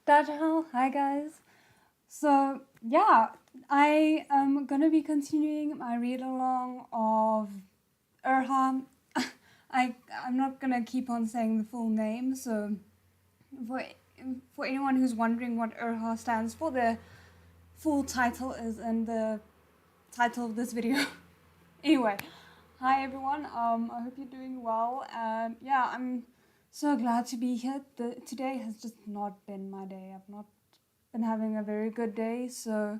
Hi guys. So yeah, I am gonna be continuing my read along of Urha. I'm not gonna keep on saying the full name. So for for anyone who's wondering what Urha stands for, the full title is in the title of this video. Anyway, hi everyone. I hope you're doing well. And yeah, I'm so glad to be here. Today has just not been my day. I've not been having a very good day, so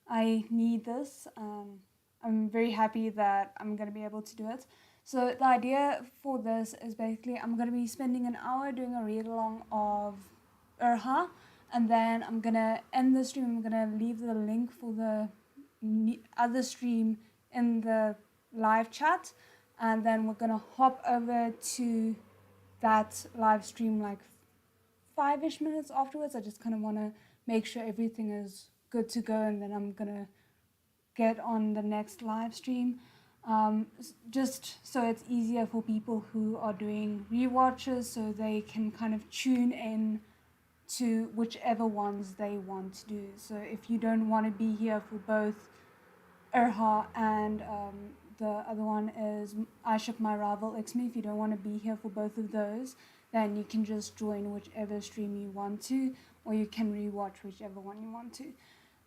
I need this. I'm very happy that I'm going to be able to do it. So the idea for this is basically I'm going to be spending an hour doing a read along of Urha, and then I'm going to end the stream. I'm going to leave the link for the other stream in the live chat, and then we're going to hop over to that live stream like 5-ish minutes afterwards. I just kind of want to make sure everything is good to go, and then I'm gonna get on the next live stream, just so it's easier for people who are doing rewatches, so they can kind of tune in to whichever ones they want to do. So if you don't want to be here for both Urha and the other one is I Ship My Rival Ixme, if you don't want to be here for both of those, then you can just join whichever stream you want to, or you can rewatch whichever one you want to.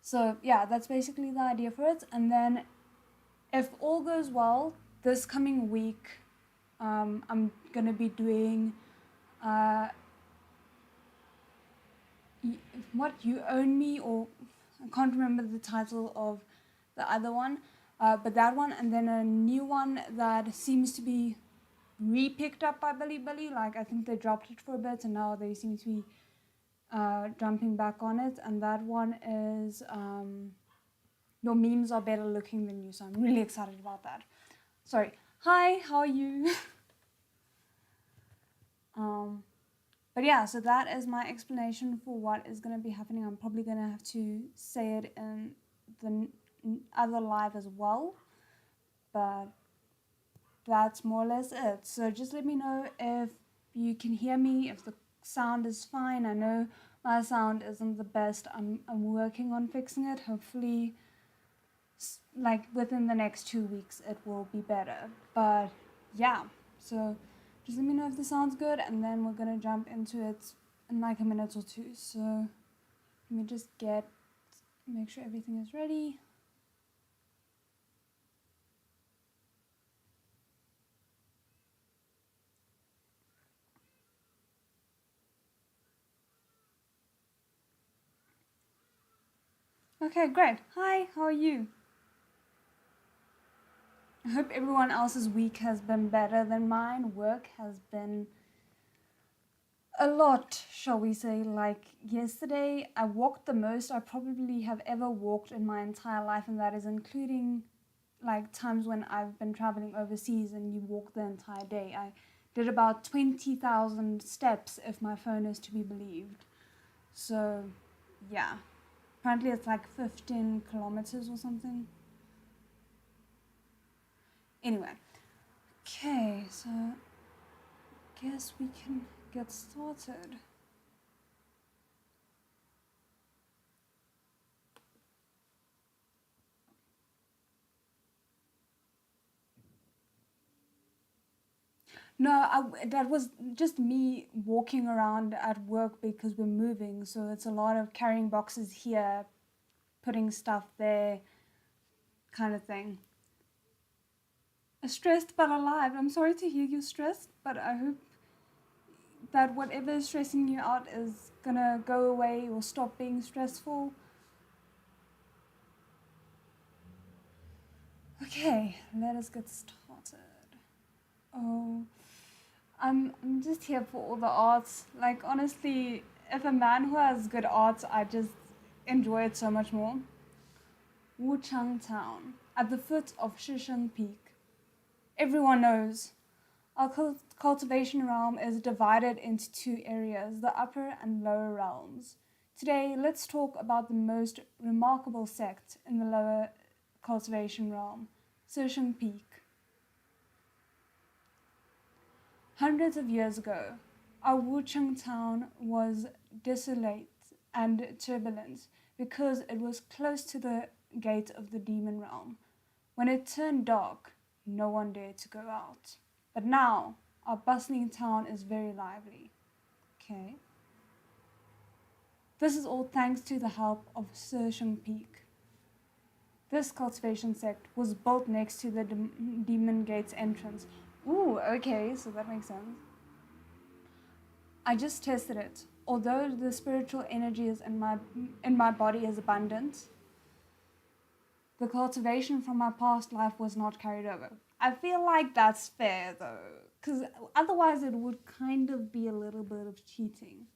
So yeah, that's basically the idea for it. And then if all goes well, this coming week, I'm gonna be doing what You Own Me, or I can't remember the title of the other one, but that one, and then a new one that seems to be re-picked up by Bilibili. Like, I think they dropped it for a bit and now they seem to be jumping back on it, and that one is Your Memes Are Better Looking Than You, so I'm really excited about that. Sorry. Hi, how are you? But yeah, so that is my explanation for what is going to be happening. I'm probably going to have to say it in the other live as well, but that's more or less it. So just let me know if you can hear me, if the sound is fine. I know my sound isn't the best. I'm working on fixing it. Hopefully, like within the next 2 weeks, it will be better. But yeah, so just let me know if the sound's good, and then we're gonna jump into it in like a minute or two. So let me just make sure everything is ready. Okay, great. Hi, how are you? I hope everyone else's week has been better than mine. Work has been a lot, shall we say. Like yesterday, I walked the most I probably have ever walked in my entire life, and that is including like times when I've been traveling overseas and you walk the entire day. I did about 20,000 steps if my phone is to be believed. So yeah, apparently it's like 15 kilometers or something. Anyway, okay, so guess we can get started. No, that was just me walking around at work because we're moving, so it's a lot of carrying boxes here, putting stuff there, kind of thing. Stressed but alive. I'm sorry to hear you're stressed, but I hope that whatever is stressing you out is gonna go away or stop being stressful. Okay, let us get started. Oh, I'm just here for all the arts. Like, honestly, if a manhua has good art, I just enjoy it so much more. Wuchang Town, at the foot of Shizun Peak. Everyone knows our cultivation realm is divided into two areas, the upper and lower realms. Today, let's talk about the most remarkable sect in the lower cultivation realm, Shizun Peak. Hundreds of years ago, our Wuchang town was desolate and turbulent because it was close to the gate of the demon realm. When it turned dark, no one dared to go out. But now, our bustling town is very lively. Okay. This is all thanks to the help of ZHENG Peak. This cultivation sect was built next to the demon gate's entrance. Ooh, okay, so that makes sense. I just tested it. Although the spiritual energy is in my body is abundant, the cultivation from my past life was not carried over. I feel like that's fair though, because otherwise it would kind of be a little bit of cheating.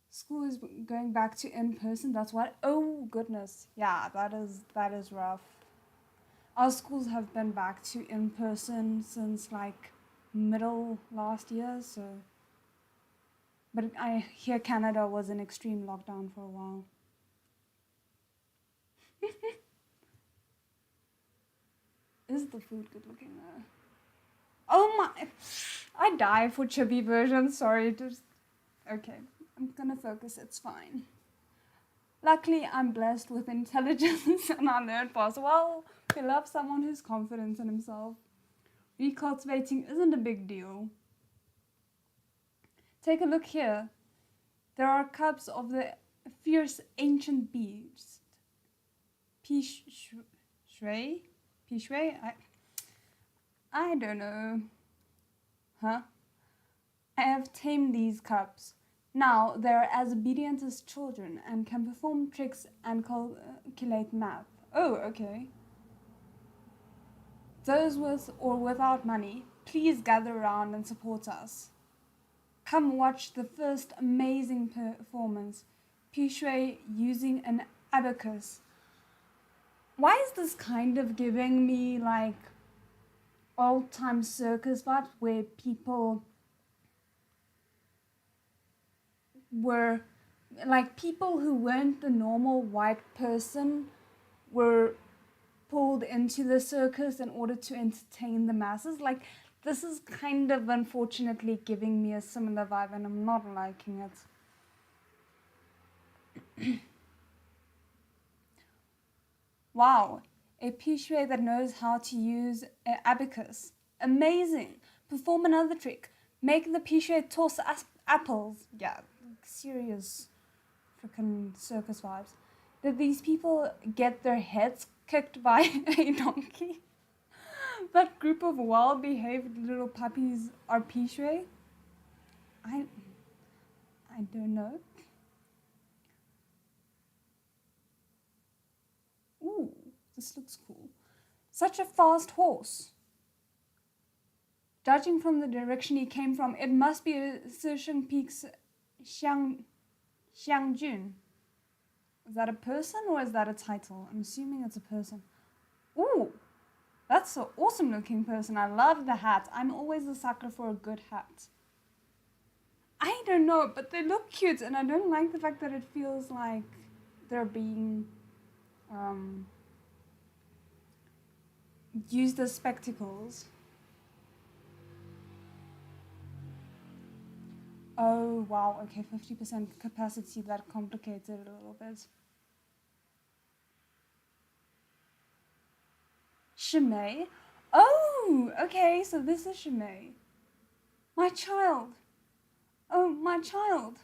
School is going back to in-person, that's what? Oh goodness, yeah, that is rough. Our schools have been back to in-person since like middle last year, so. But I hear Canada was in extreme lockdown for a while. Is the food good looking though? Oh my, I die for chibi version, sorry, just, okay, I'm gonna focus, it's fine. Luckily, I'm blessed with intelligence and I learn fast. Well, we love someone who's confident in himself. Recultivating isn't a big deal. Take a look here. There are cubs of the fierce ancient beast. Pishui? I don't know. Huh? I have tamed these cubs. Now they are as obedient as children and can perform tricks and calculate math. Oh, okay. Those with or without money, please gather around and support us. Come watch the first amazing performance, Pishui using an abacus. Why is this kind of giving me like old-time circus vibes where people were, like people who weren't the normal white person were pulled into the circus in order to entertain the masses? Like, this is kind of unfortunately giving me a similar vibe and I'm not liking it. Wow, a Pishui that knows how to use an abacus. Amazing. Perform another trick. Make the Pishui toss apples. Yeah, serious freaking circus vibes. Did these people get their heads kicked by a donkey? That group of well-behaved little puppies are Pishui? I don't know. Ooh, this looks cool. Such a fast horse. Judging from the direction he came from, it must be a ZHENG Peak's Xiangjun. Is that a person or is that a title? I'm assuming it's a person. Ooh, that's an awesome looking person. I love the hat. I'm always a sucker for a good hat. I don't know, but they look cute and I don't like the fact that it feels like they're being used as spectacles. Oh wow, okay, 50% capacity, that complicates it a little bit. Shimei? Oh, okay, so this is Shimei. My child. Oh, my child.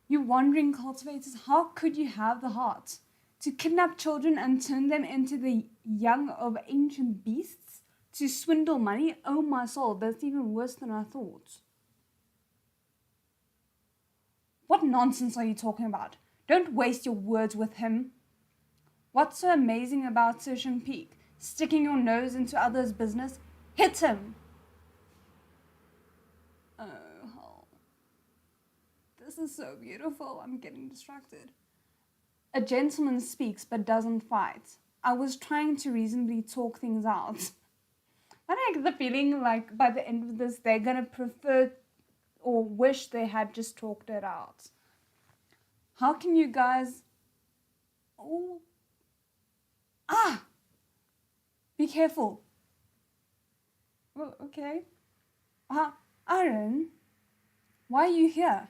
You wandering cultivators, how could you have the heart to kidnap children and turn them into the young of ancient beasts? To swindle money? Oh my soul, that's even worse than I thought. What nonsense are you talking about? Don't waste your words with him. What's so amazing about ZHENG Peak? Sticking your nose into others' business? Hit him! Oh, this is so beautiful. I'm getting distracted. A gentleman speaks but doesn't fight. I was trying to reasonably talk things out. I get the feeling like by the end of this, they're gonna prefer or wish they had just talked it out. How can you guys... Oh. Ah! Be careful. Oh, okay. Aaron, why are you here?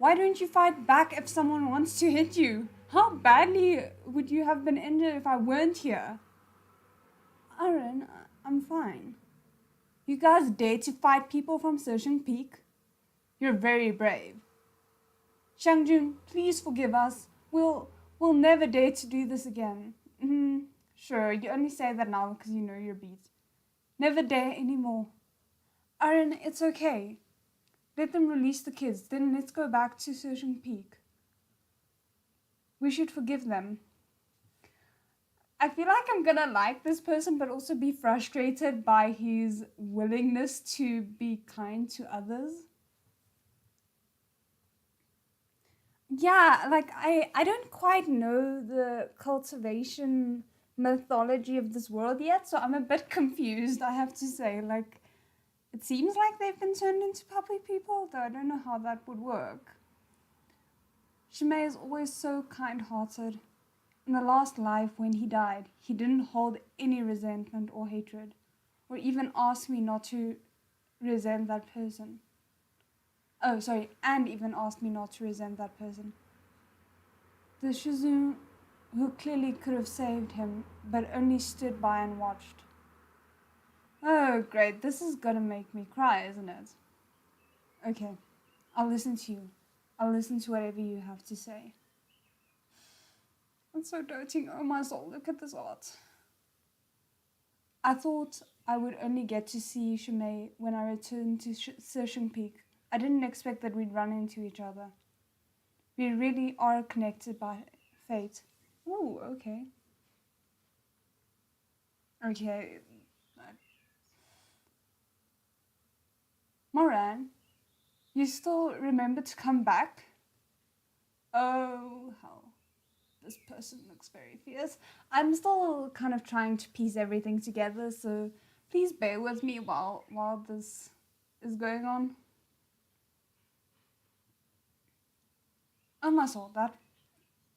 Why don't you fight back if someone wants to hit you? How badly would you have been injured if I weren't here? Aaron, I'm fine. You guys dare to fight people from Searching Peak? You're very brave. Xiangjun, please forgive us. We'll never dare to do this again. Sure, you only say that now because you know you're beat. Never dare anymore. Aaron, it's okay. Let them release the kids, then let's go back to Searching Peak. We should forgive them. I feel like I'm gonna like this person but also be frustrated by his willingness to be kind to others. Yeah, like I don't quite know the cultivation mythology of this world yet, so I'm a bit confused, I have to say. Like, it seems like they've been turned into puppy people, though I don't know how that would work. Shimei is always so kind-hearted. In the last life, when he died, he didn't hold any resentment or hatred, or even ask me not to resent that person. Oh, sorry, and even asked me not to resent that person. The Shizun who clearly could have saved him, but only stood by and watched. Oh, great, this is gonna make me cry, isn't it? Okay, I'll listen to you. I'll listen to whatever you have to say. I'm so doting, oh my soul, look at this art. I thought I would only get to see Shimei when I returned to Searching Peak. I didn't expect that we'd run into each other. We really are connected by fate. Ooh, okay. Okay. Moran, you still remember to come back? Oh, hell. This person looks very fierce. I'm still kind of trying to piece everything together, so please bear with me while this is going on. Oh my soul, that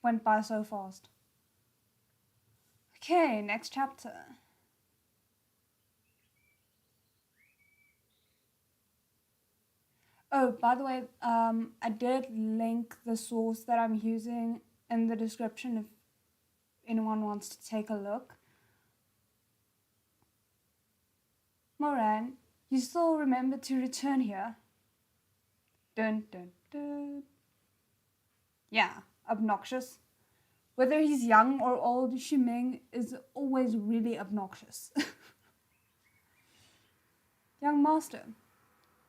went by so fast. Okay, next chapter. Oh, by the way, I did link the source that I'm using in the description if anyone wants to take a look. Moran, you still remember to return here? Dun dun dun. Yeah, obnoxious. Whether he's young or old, Ximeng is always really obnoxious. Young master,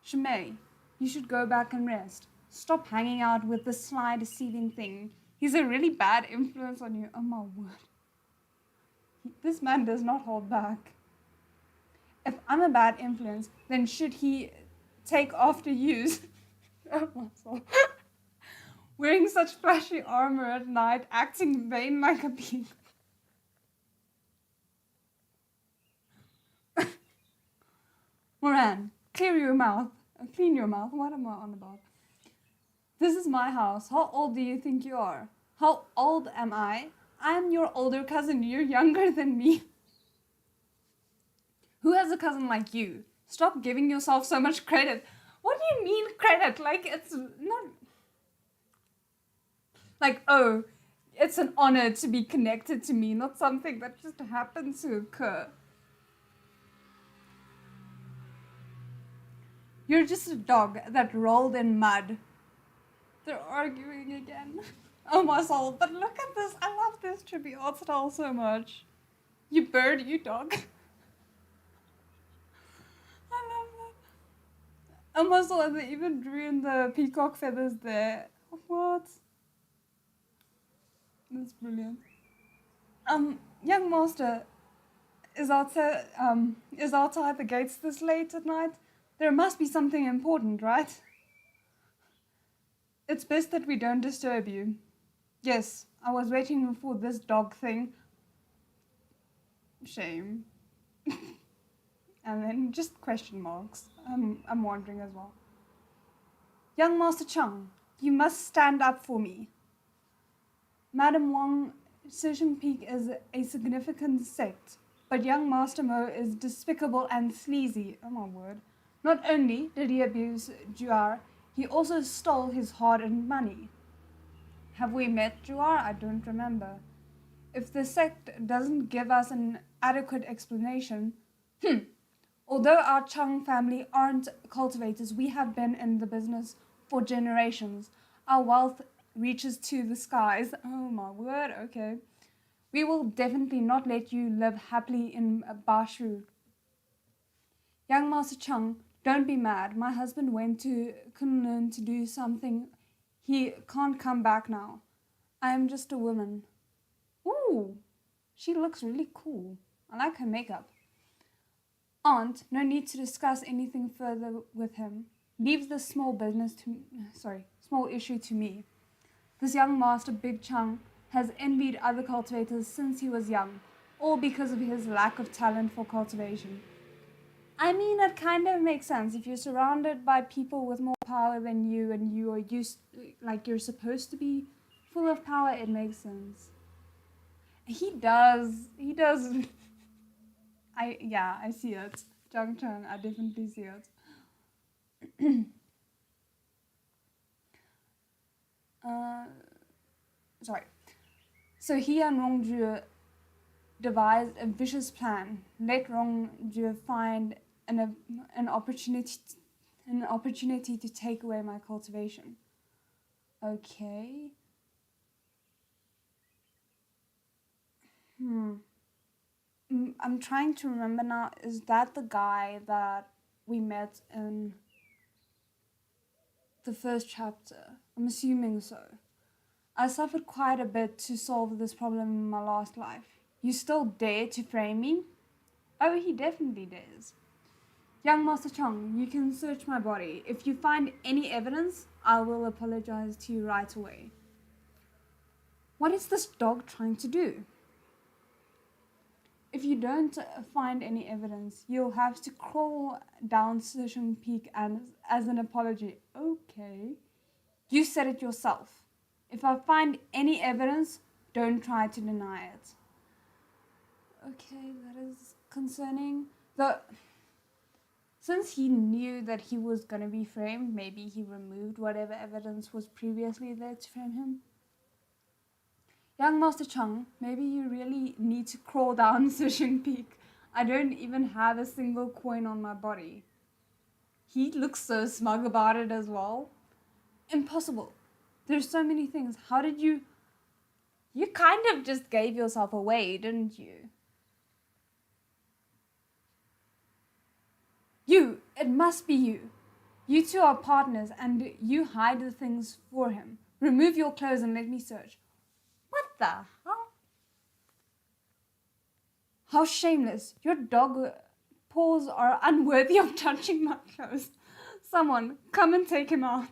Shimei, you should go back and rest. Stop hanging out with this sly, deceiving thing. He's a really bad influence on you. Oh my word. This man does not hold back. If I'm a bad influence, then should he take after you? Oh my soul. Wearing such flashy armor at night, acting vain like a beast. Moran, clear your mouth. Clean your mouth. What am I on about? This is my house. How old do you think you are? How old am I? I'm your older cousin. You're younger than me. Who has a cousin like you? Stop giving yourself so much credit. What do you mean credit? Like, it's not... Like, oh, it's an honor to be connected to me, not something that just happened to occur. You're just a dog that rolled in mud. They're arguing again. Oh my soul, but look at this. I love this tribute art style so much. You bird, you dog. I love that. Oh my soul, and they even drew in the peacock feathers there. What? That's brilliant. Young master, is outside the gates this late at night? There must be something important, right? It's best that we don't disturb you. Yes, I was waiting for this dog thing. Shame. And then just question marks. I'm wondering as well. Young Master Chung, you must stand up for me. Madam Wang, Searching Peak is a significant sect, but young Master Mo is despicable and sleazy. Oh my word. Not only did he abuse Juar, He also stole his hard-earned money. Have we met, Juar? I don't remember. If the sect doesn't give us an adequate explanation, although our Chang family aren't cultivators, we have been in the business for generations. Our wealth reaches to the skies. Oh my word, okay. We will definitely not let you live happily in Bashu. Young Master Chang, don't be mad. My husband went to Kunlun to do something. He can't come back now. I am just a woman. Ooh, she looks really cool. I like her makeup. Aunt, no need to discuss anything further with him. Leave this small issue to me. This young master, Big Chang, has envied other cultivators since he was young, all because of his lack of talent for cultivation. I mean, it kind of makes sense. If you're surrounded by people with more power than you and you are you're supposed to be full of power, it makes sense. He does. I see it. Chang Chang, I definitely see it. So he and Rongju devised a vicious plan. Let Rongju find an opportunity to take away my cultivation. Okay. I'm trying to remember now. Is that the guy that we met in the first chapter? I'm assuming so. I suffered quite a bit to solve this problem in my last life. You still dare to frame me? Oh, he definitely dares. Young Master Chang, you can search my body. If you find any evidence, I will apologize to you right away. What is this dog trying to do? If you don't find any evidence, you'll have to crawl down Shizun Peak as an apology. Okay. You said it yourself. If I find any evidence, don't try to deny it. Okay, that is concerning. Since he knew that he was going to be framed, maybe he removed whatever evidence was previously there to frame him. Young Master Chang, maybe you really need to crawl down Shizun Peak. I don't even have a single coin on my body. He looks so smug about it as well. Impossible. There's so many things. How did you... You kind of just gave yourself away, didn't you? You! It must be you. You two are partners and you hide the things for him. Remove your clothes and let me search. What the hell? How shameless. Your dog paws are unworthy of touching my clothes. Someone, come and take him out.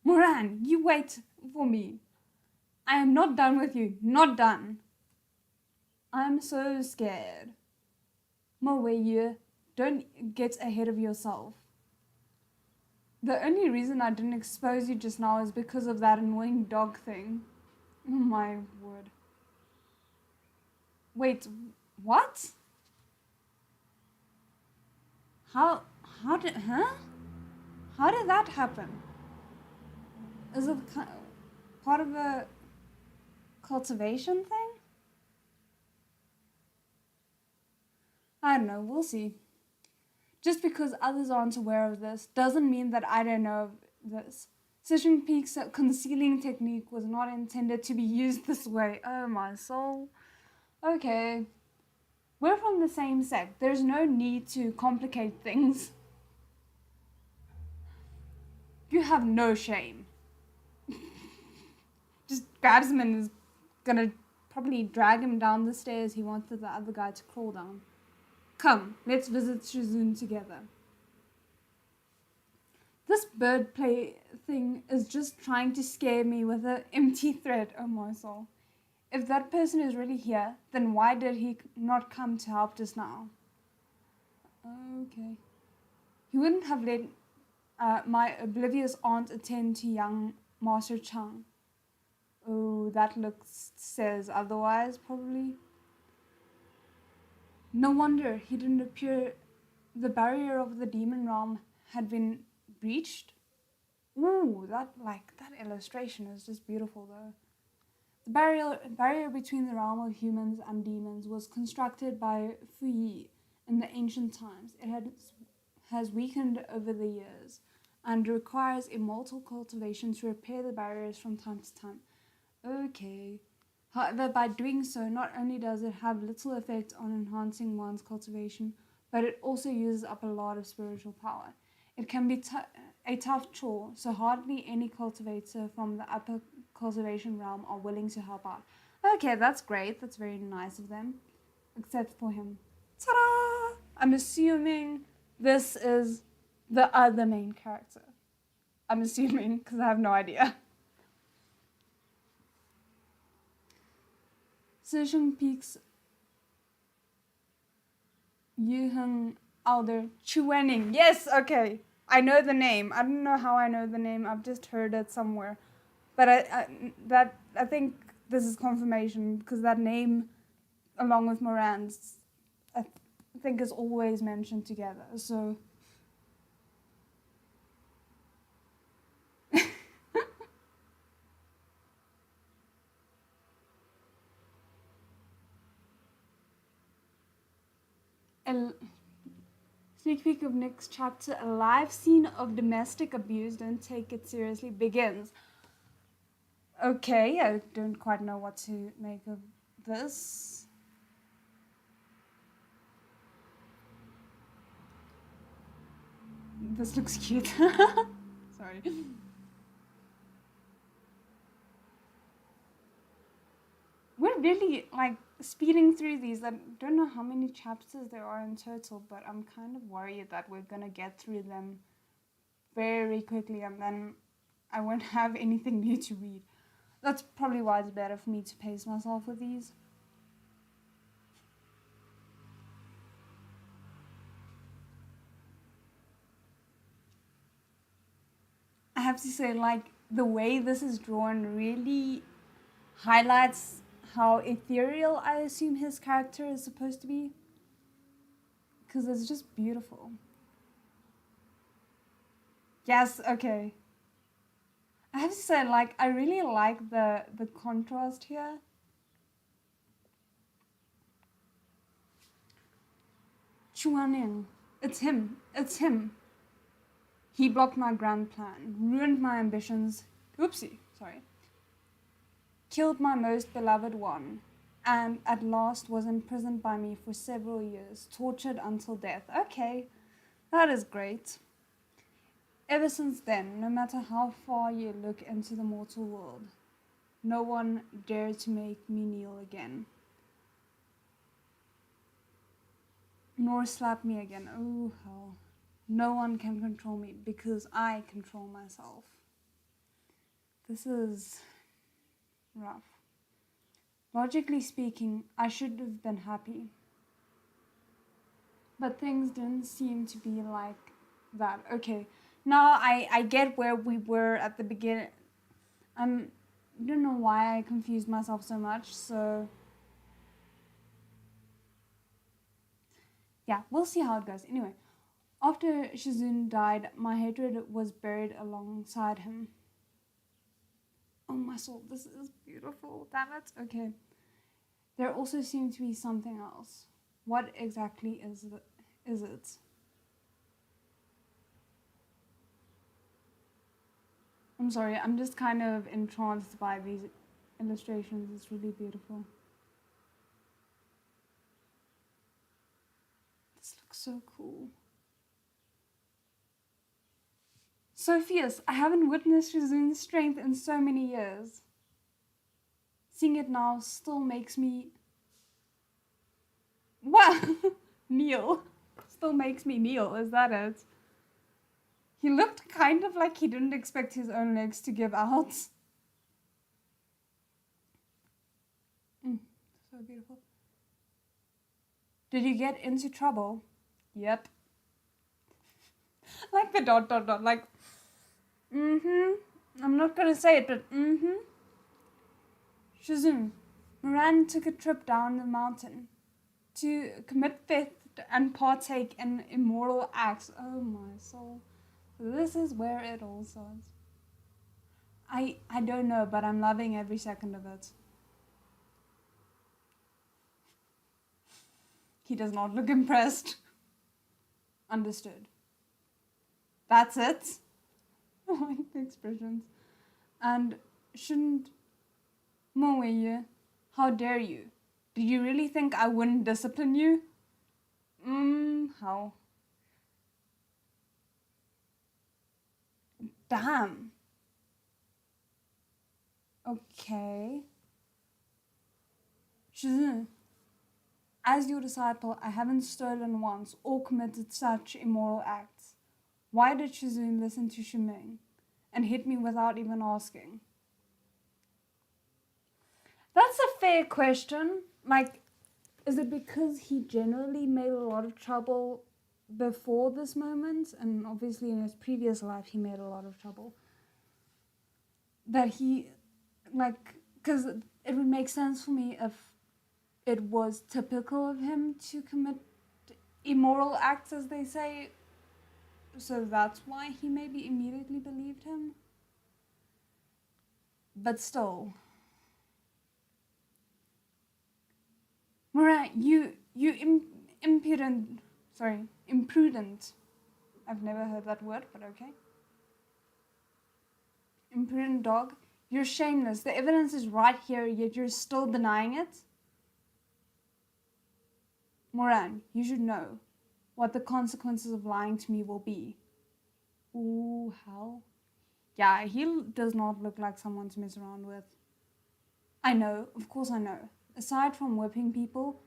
Moran, you wait for me. I am not done with you. Not done. I am so scared. Moye, don't get ahead of yourself. The only reason I didn't expose you just now is because of that annoying dog thing. Oh my word. Wait, what? How did that happen? Is it part of a cultivation thing? I don't know, we'll see. Just because others aren't aware of this doesn't mean that I don't know of this. Shizun Peak's concealing technique was not intended to be used this way. Oh my soul. Okay. We're from the same sect. There's no need to complicate things. You have no shame. Just grabs him and is gonna probably drag him down the stairs he wanted the other guy to crawl down. Come, let's visit Shizun together. This bird play thing is just trying to scare me with an empty threat. Oh my soul. If that person is really here, then why did he not come to help just now? Okay. He wouldn't have let my oblivious aunt attend to young Master Chang. Oh, that looks says otherwise, probably. No wonder he didn't appear. The barrier of the demon realm had been breached. Ooh, that illustration is just beautiful though. The barrier between the realm of humans and demons was constructed by Fuyi in the ancient times. It has weakened over the years and requires immortal cultivation to repair the barriers from time to time. Okay. However, by doing so, not only does it have little effect on enhancing one's cultivation, but it also uses up a lot of spiritual power. It can be a tough chore, so hardly any cultivator from the upper cultivation realm are willing to help out. Okay, that's great. That's very nice of them. Except for him. Ta-da! I'm assuming this is the other main character. I'm assuming, because I have no idea. Shizun Peaks Yuheng Elder Chuening. Yes, okay. I know the name. I don't know how I know the name. I've just heard it somewhere. But I think this is confirmation because that name, along with Moran's, I think is always mentioned together. So. Sneak peek of next chapter, a live scene of domestic abuse, don't take it seriously, begins. Okay, I don't quite know what to make of this. This looks cute. Sorry. We're really, speeding through these. I don't know how many chapters there are in total, but I'm kind of worried that we're gonna get through them very quickly and then I won't have anything new to read. That's probably why it's better for me to pace myself with these. I have to say, the way this is drawn really highlights how ethereal I assume his character is supposed to be. Because it's just beautiful. Yes, okay. I have to say, I really like the contrast here. Chuaning. It's him. It's him. He blocked my grand plan, ruined my ambitions. Oopsie, sorry. Killed my most beloved one, and at last was imprisoned by me for several years, tortured until death. Okay, that is great. Ever since then, no matter how far you look into the mortal world, no one dared to make me kneel again. Nor slap me again. Oh, hell. No one can control me because I control myself. This is rough. Logically speaking, I should have been happy. But things didn't seem to be like that. Okay, now I get where we were at the beginning. I don't know why I confused myself so much, so yeah, we'll see how it goes. Anyway, after Shizun died, my hatred was buried alongside him. Oh, my soul, this is beautiful, damn it. Okay. There also seemed to be something else. What exactly is it? I'm sorry, I'm just kind of entranced by these illustrations. It's really beautiful. This looks so cool. So fierce. I haven't witnessed Shizun's strength in so many years. Seeing it now still makes me... Wow! Kneel. Still makes me kneel, is that it? He looked kind of like he didn't expect his own legs to give out. So beautiful. Did you get into trouble? Yep. Like the ... like... I'm not gonna say it, but Shizun, Moran took a trip down the mountain to commit theft and partake in immoral acts. Oh my soul. This is where it all starts. I don't know, but I'm loving every second of it. He does not look impressed. Understood. That's it. I like the expressions. And shouldn't... Moye, how dare you? Did you really think I wouldn't discipline you? How? Damn. Okay. Shizun, as your disciple, I haven't stolen once or committed such immoral acts. Why did Shizun listen to Shimeng and hit me without even asking? That's a fair question. Like, is it because he generally made a lot of trouble before this moment? And obviously in his previous life he made a lot of trouble. That he, like, because it would make sense for me if it was typical of him to commit immoral acts, as they say. So that's why he maybe immediately believed him. But still. Moran, you imprudent. I've never heard that word, but okay. Imprudent dog. You're shameless. The evidence is right here, yet you're still denying it. Moran, you should know what the consequences of lying to me will be. Ooh, hell. Yeah, he does not look like someone to mess around with. I know, of course I know. Aside from whipping people,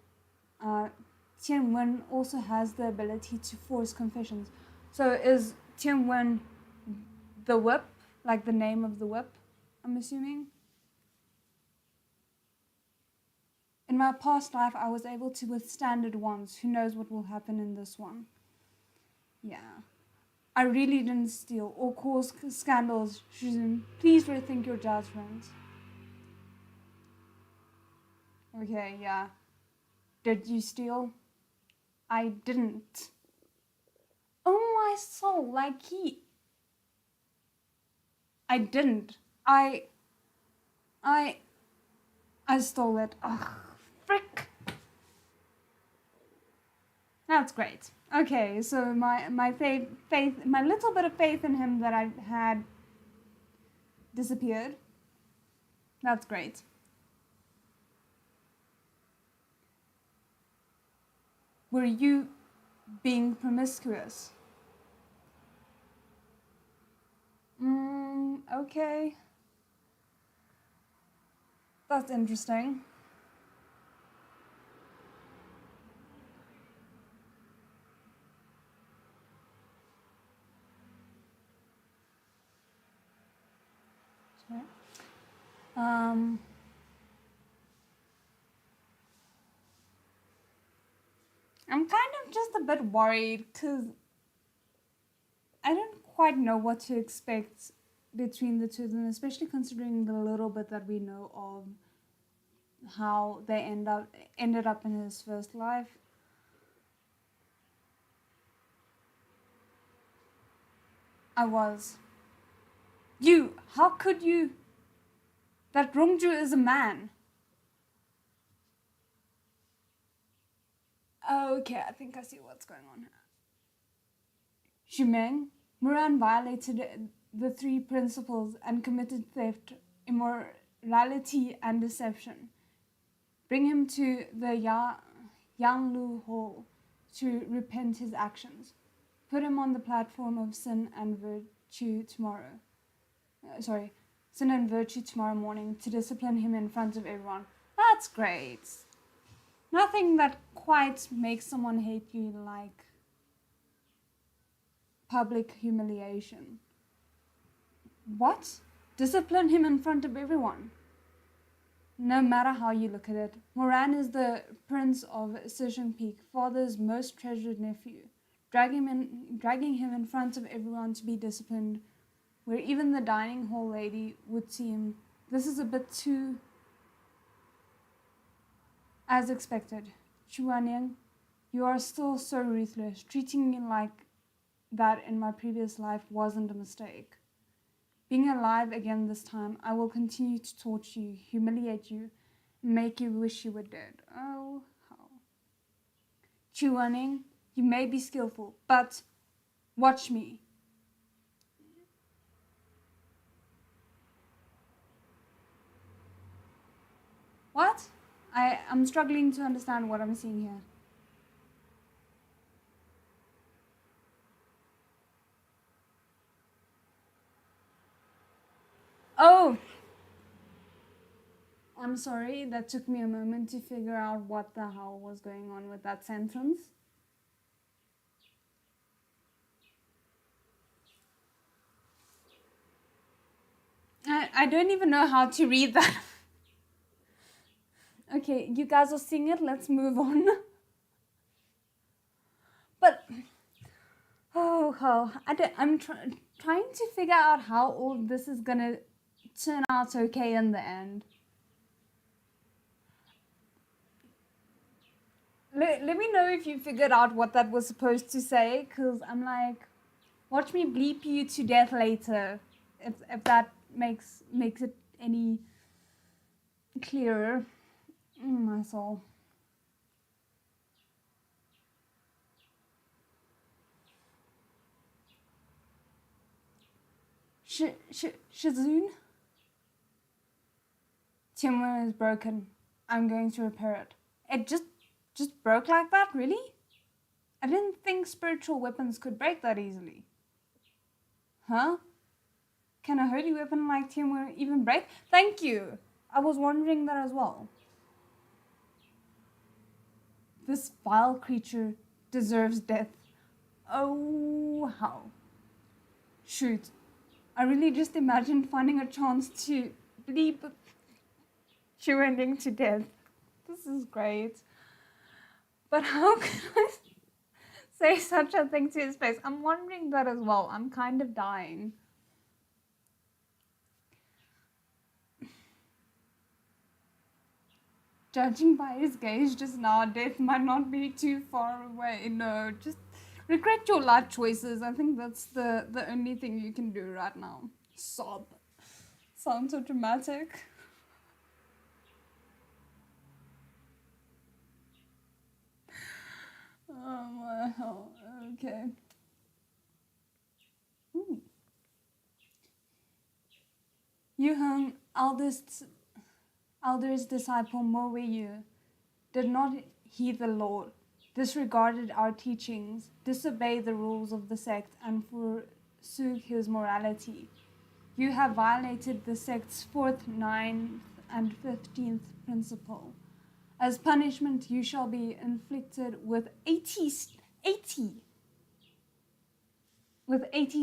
Tianwen also has the ability to force confessions. So is Tianwen the whip, like the name of the whip, I'm assuming? In my past life, I was able to withstand it once. Who knows what will happen in this one? Yeah. I really didn't steal or cause scandals, Shizun. Please rethink your judgment. Okay, yeah. Did you steal? I didn't. Oh my soul, like I didn't. I stole it. Ugh, frick. That's great. Okay, so my faith, my little bit of faith in him that I had disappeared. That's great. Were you being promiscuous? Okay. That's interesting. Sorry. I'm kind of just a bit worried because I don't quite know what to expect between the two of them, especially considering the little bit that we know of how they ended up in his first life. I was. You, how could you? That Rongju is a man. Okay, I think I see what's going on here. Shimeng, Moran violated the 3 principles and committed theft, immorality, and deception. Bring him to the Yanglu Hall to repent his actions. Put him on the platform of sin and virtue tomorrow. Sin and virtue tomorrow morning to discipline him in front of everyone. That's great. Nothing that quite makes someone hate you like public humiliation. What? Discipline him in front of everyone? No matter how you look at it, Moran is the prince of ZHENG Peak, father's most treasured nephew. Dragging him in front of everyone to be disciplined, where even the dining hall lady would see him. This is a bit too... As expected, Chuanyang, you are still so ruthless, treating me like that in my previous life wasn't a mistake. Being alive again this time, I will continue to torture you, humiliate you, and make you wish you were dead. Oh, how. Chuaning, you may be skillful, but watch me. What? I'm struggling to understand what I'm seeing here. Oh! I'm sorry, that took me a moment to figure out what the hell was going on with that sentence. I don't even know how to read that. Okay, you guys are seeing it, let's move on. But, I'm trying to figure out how all of this is gonna turn out okay in the end. Let me know if you figured out what that was supposed to say, because I'm like, watch me bleep you to death later, if that makes it any clearer. My soul. Shizun? Timur is broken. I'm going to repair it. It just broke like that, really? I didn't think spiritual weapons could break that easily. Huh? Can a holy weapon like Timur even break? Thank you! I was wondering that as well. This vile creature deserves death. Oh, how. Shoot. I really just imagined finding a chance to bleep Chuaning to death. This is great. But how could I say such a thing to his face? I'm wondering that as well. I'm kind of dying. Judging by his gaze just now, death might not be too far away. No, just regret your life choices. I think that's the only thing you can do right now. Sob. Sounds so dramatic. Oh my hell. Okay. Yuheng, eldest disciple Moweyu, did not heed the law, disregarded our teachings, disobeyed the rules of the sect, and forsook his morality. You have violated the sect's 4th, 9th, and 15th principle. As punishment, you shall be inflicted with 80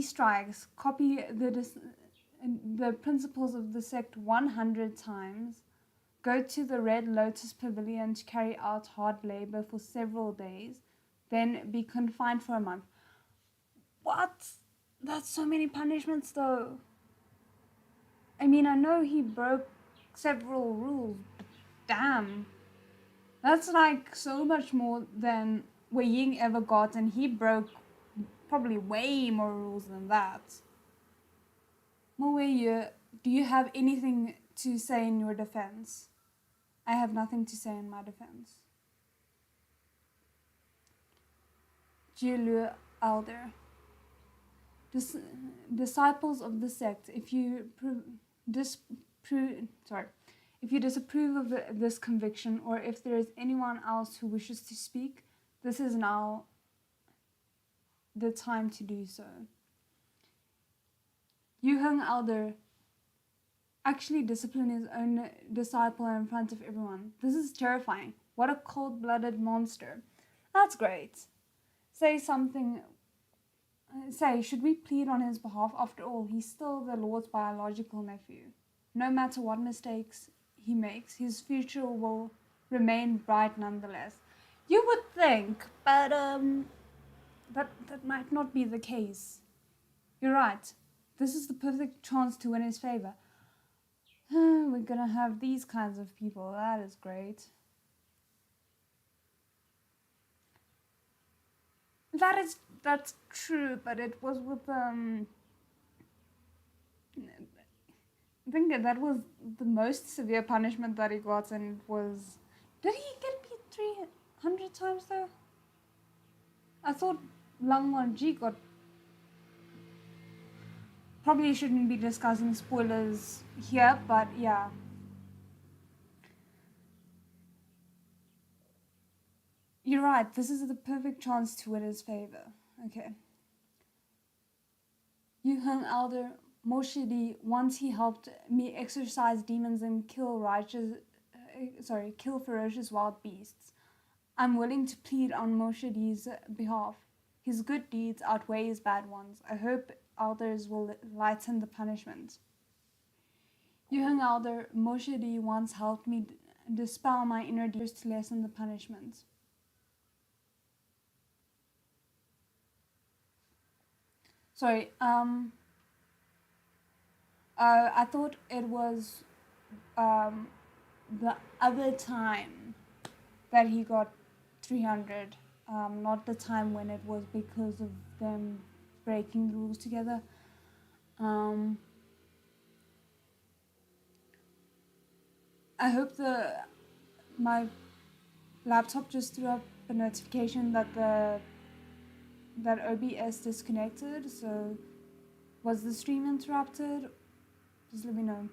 strikes. Copy the principles of the sect 100 times. Go to the Red Lotus Pavilion to carry out hard labor for several days. Then be confined for a month. What? That's so many punishments though. I mean, I know he broke several rules, but damn. That's like so much more than Wei Ying ever got, and he broke probably way more rules than that. Mo Wei, do you have anything to say in your defense? I have nothing to say in my defense. Jiulu Elder. Disciples of the sect, if you disapprove of this conviction, or if there is anyone else who wishes to speak, this is now the time to do so. Yuheng Elder actually disciplined his own disciple in front of everyone. This is terrifying. What a cold-blooded monster. That's great. Say something. Should we plead on his behalf? After all, he's still the Lord's biological nephew. No matter what mistakes he makes, his future will remain bright nonetheless. You would think, but that might not be the case. You're right. This is the perfect chance to win his favor. We're gonna have these kinds of people. That is great. That's true, but it was with I think that was the most severe punishment that he got, and it was. Did he get beat 300 times though? I thought Langwanji got. Probably shouldn't be discussing spoilers here, but yeah. You're right, this is the perfect chance to win his favor. Okay. Yuheng Elder Moshidi, once he helped me exorcise demons and kill ferocious wild beasts. I'm willing to plead on Moshidi's behalf. His good deeds outweigh his bad ones. I hope elders will lighten the punishment. Yuheng Elder Moshidi once helped me dispel my inner demons to lessen the punishment. Sorry, I thought it was the other time that he got 300, not the time when it was because of them breaking the rules together. I hope my laptop just threw up a notification that OBS disconnected, so was the stream interrupted? Just let me know.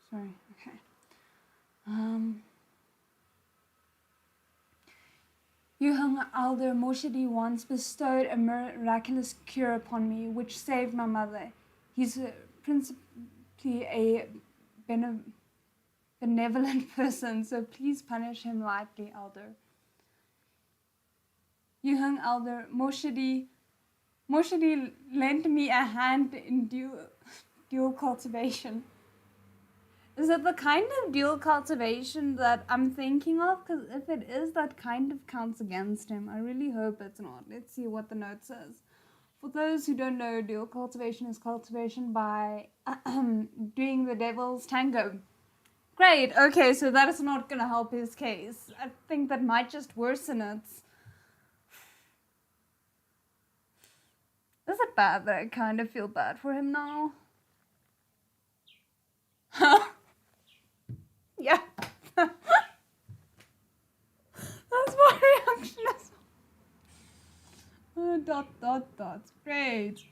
Sorry, okay. Yuheng Elder Moshidi once bestowed a miraculous cure upon me, which saved my mother. He's principally a benevolent person, so please punish him lightly, Elder. Yuheng Elder Moshidi lent me a hand in dual cultivation. Is it the kind of dual cultivation that I'm thinking of? Because if it is, that kind of counts against him. I really hope it's not. Let's see what the note says. For those who don't know, dual cultivation is cultivation by doing the devil's tango. Great, okay, so that is not going to help his case. I think that might just worsen it. Is it bad that I kind of feel bad for him now? Yeah. That's my reaction as well. ... Great.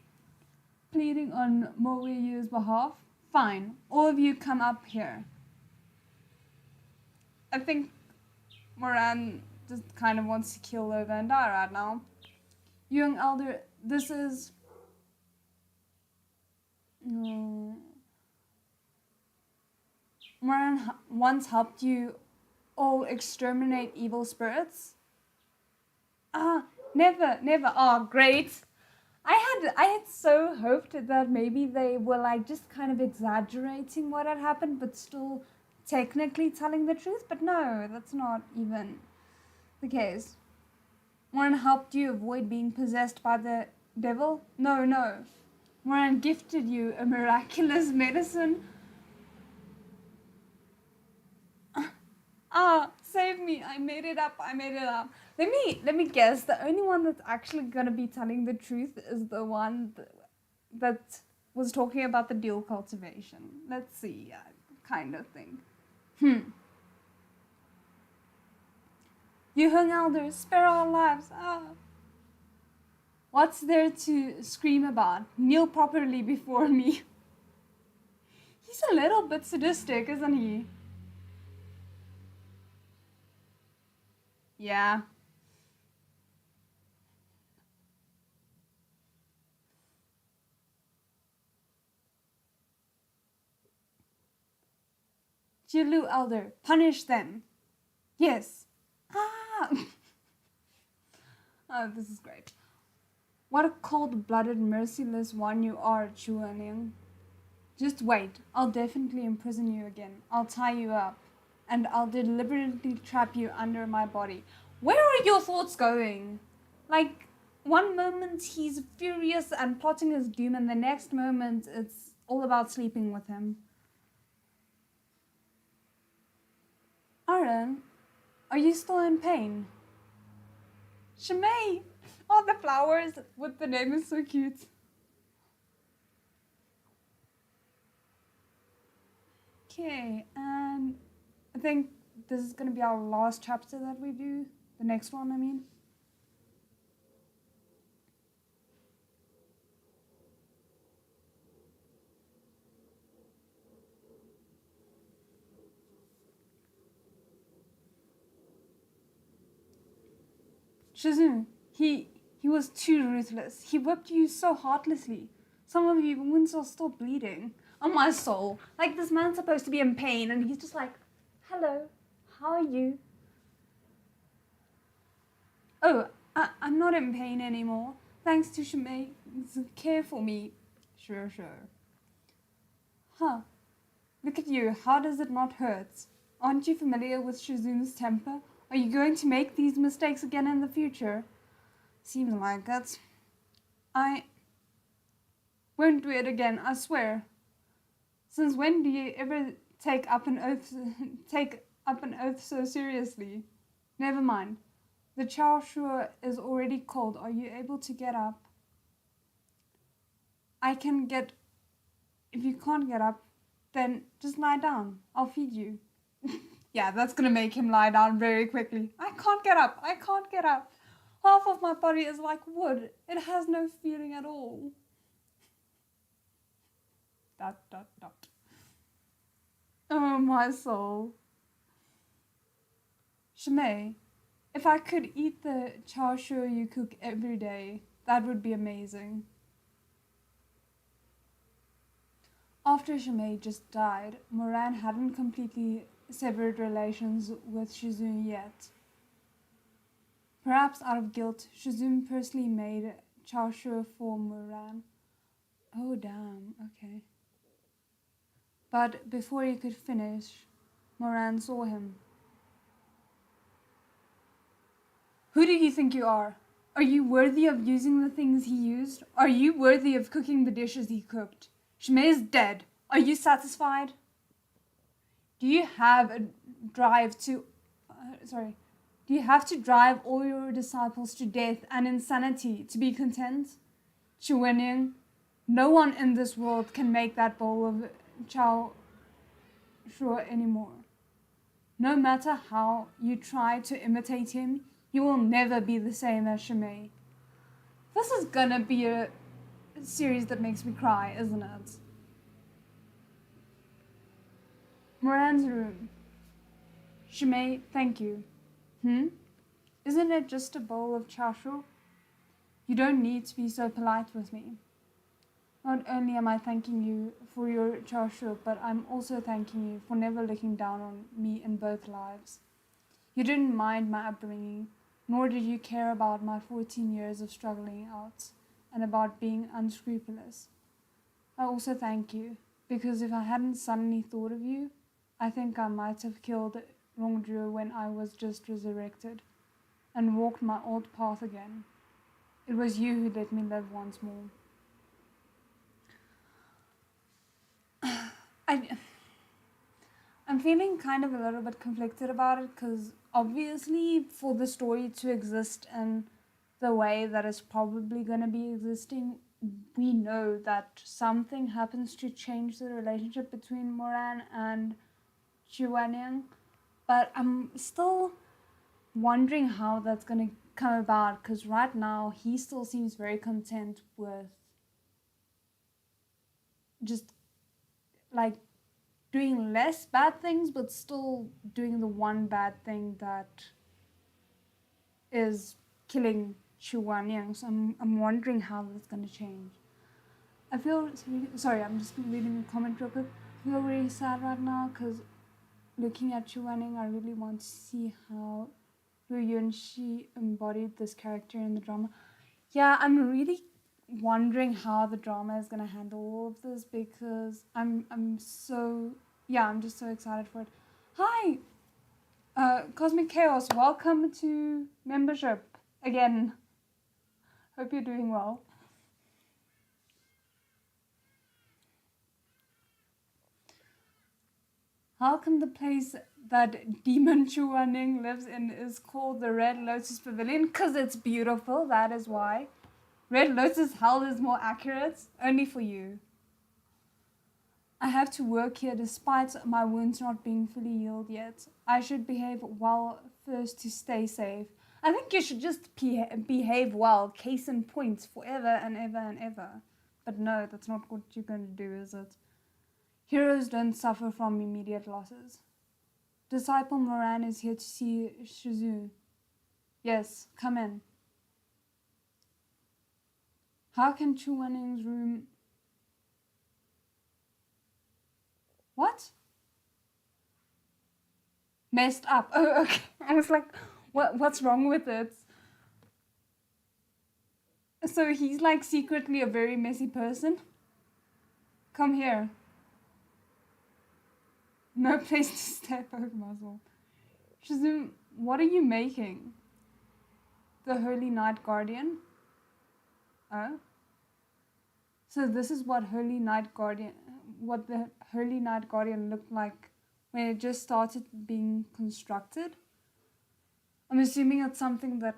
Pleading on Mouyu's behalf? Fine. All of you come up here. I think Moran just kind of wants to kill Lola and die right now. Young Elder, this is... Moran once helped you all exterminate evil spirits? Never. Oh, great. I had so hoped that maybe they were like just kind of exaggerating what had happened, but still technically telling the truth. But no, that's not even the case. Moran helped you avoid being possessed by the devil? No. Moran gifted you a miraculous medicine. Save me. I made it up. Let me guess. The only one that's actually going to be telling the truth is the one that was talking about the dual cultivation. Let's see. Kind of thing. Yuheng Elder, spare our lives. What's there to scream about? Kneel properly before me. He's a little bit sadistic, isn't he? Yeah. Jilu Elder, punish them. Yes. Oh, this is great. What a cold-blooded, merciless one you are, Chuaning. Just wait. I'll definitely imprison you again. I'll tie you up. And I'll deliberately trap you under my body. Where are your thoughts going? Like, one moment he's furious and plotting his doom, and the next moment it's all about sleeping with him. Aaron, are you still in pain? Shimei! Oh, the flowers with the name is so cute. Okay, and I think this is gonna be our last chapter that we do. The next one, I mean. Shizun, he was too ruthless. He whipped you so heartlessly. Some of your wounds are still bleeding. On my soul. Like, this man's supposed to be in pain, and he's just like, hello, how are you? Oh, I'm not in pain anymore. Thanks to Shimei's care for me. Sure. Huh. Look at you. How does it not hurt? Aren't you familiar with Shizun's temper? Are you going to make these mistakes again in the future? Seems like it. I won't do it again, I swear. Since when do you ever take up an oath so seriously? Never mind. The chow sure is already cold. Are you able to get up? If you can't get up, then just lie down. I'll feed you. Yeah, that's gonna make him lie down very quickly. I can't get up. Half of my body is like wood. It has no feeling at all. ... Oh, my soul. Shimei, if I could eat the char siu you cook every day, that would be amazing. After Shimei just died, Moran hadn't completely severed relations with Shizun yet. Perhaps out of guilt, Shizun personally made char siu for Moran. Oh, damn, okay. But before he could finish, Moran saw him. Who do you think you are? Are you worthy of using the things he used? Are you worthy of cooking the dishes he cooked? Shimei is dead. Are you satisfied? Do you have a drive to... Do you have to drive all your disciples to death and insanity to be content? Xu Wenying, no one in this world can make that bowl of chow sure anymore. No matter how you try to imitate him, you will never be the same as Shimei. This is gonna be a series that makes me cry, isn't it? Moran's room. Shimei, thank you. Isn't it just a bowl of chow shu? You don't need to be so polite with me. Not only am I thanking you for your char shu, but I'm also thanking you for never looking down on me in both lives. You didn't mind my upbringing, nor did you care about my 14 years of struggling out and about being unscrupulous. I also thank you, because if I hadn't suddenly thought of you, I think I might have killed Rongzhu when I was just resurrected and walked my old path again. It was you who let me live once more. I'm feeling kind of a little bit conflicted about it because obviously for the story to exist in the way that it's probably going to be existing, we know that something happens to change the relationship between Moran and Xu Wenying, but I'm still wondering how that's going to come about because right now he still seems very content with just like doing less bad things but still doing the one bad thing that is killing Xu Wenying. So I'm wondering how that's going to change. I feel sorry, I'm just reading a comment real quick. I feel really sad right now because looking at Xu Wenying, I really want to see how Hu Yunxi embodied this character in the drama. Yeah, I'm really wondering how the drama is going to handle all of this because I'm just so excited for it. Hi, Cosmic Chaos, welcome to membership again. Hope you're doing well. How come the place that Demon Chuaning lives in is called the Red Lotus Pavilion? Because it's beautiful, that is why. Red Lotus Hell is more accurate, only for you. I have to work here despite my wounds not being fully healed yet. I should behave well first to stay safe. I think you should just behave well, case in point, forever and ever and ever. But no, that's not what you're going to do, is it? Heroes don't suffer from immediate losses. Disciple Moran is here to see Shizun. Yes, come in. How can Chuaning's room... What? Messed up. Oh, okay. I was like, what's wrong with it? So he's like secretly a very messy person? Come here. No place to stay, poke muzzle. Shizun, what are you making? The Holy Night Guardian? Oh? So this is what the Holy Night Guardian looked like when it just started being constructed. I'm assuming it's something that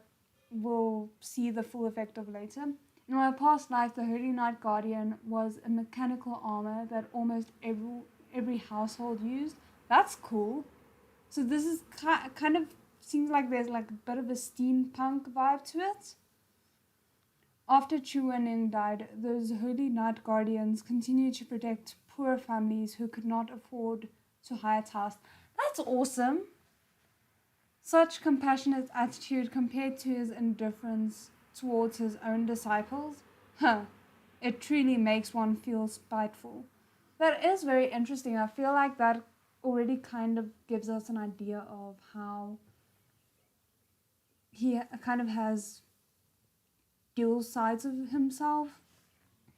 we'll see the full effect of later. In my past life, the Holy Night Guardian was a mechanical armor that almost every household used. That's cool. So this is kind of seems like there's like a bit of a steampunk vibe to it. After Chuaning died, those Holy Night Guardians continued to protect poor families who could not afford to hire tasks. That's awesome. Such compassionate attitude compared to his indifference towards his own disciples. It truly makes one feel spiteful. That is very interesting. I feel like that already kind of gives us an idea of how he kind of has dual sides of himself.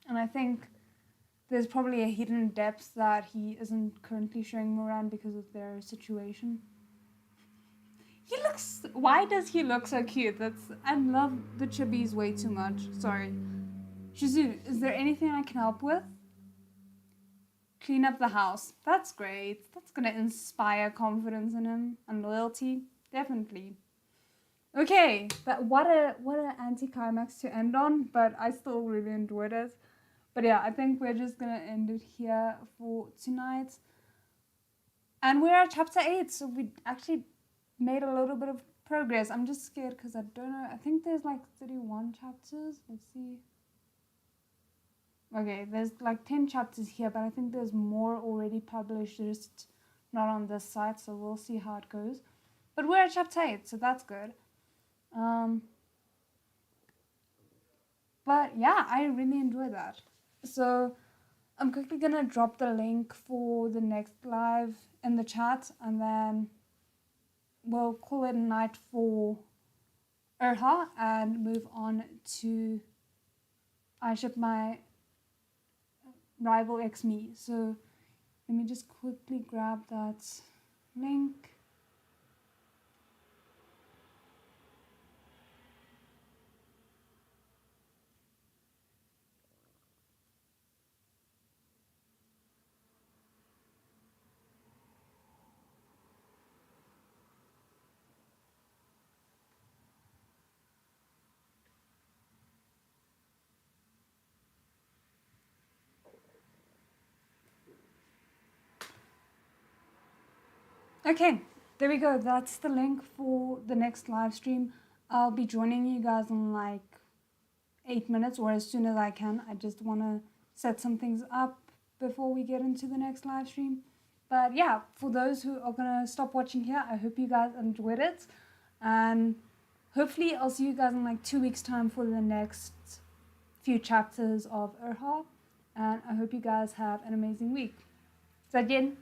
And I think there's probably a hidden depth that he isn't currently showing Moran because of their situation. Why does he look so cute? I love the chibis way too much. Sorry. Shizun, is there anything I can help with? Clean up the house. That's great. That's gonna inspire confidence in him and loyalty. Definitely. Okay, but what an anticlimax to end on, but I still really enjoyed it. But yeah, I think we're just gonna end it here for tonight. And we're at chapter 8, so we actually made a little bit of progress. I'm just scared because I don't know. I think there's like 31 chapters. Let's see. Okay, there's like 10 chapters here, but I think there's more already published, just not on this site, so we'll see how it goes. But we're at chapter 8, so that's good. But yeah, I really enjoyed that. So I'm quickly gonna drop the link for the next live in the chat, and then we'll call it a night for Erha and move on to I Ship My Rival X Me. So let me just quickly grab that link. Okay, there we go. That's the link for the next live stream. I'll be joining you guys in like 8 minutes or as soon as I can. I just want to set some things up before we get into the next live stream. But yeah, for those who are going to stop watching here, I hope you guys enjoyed it. And hopefully I'll see you guys in like 2 weeks time for the next few chapters of Erha. And I hope you guys have an amazing week. ZHENG!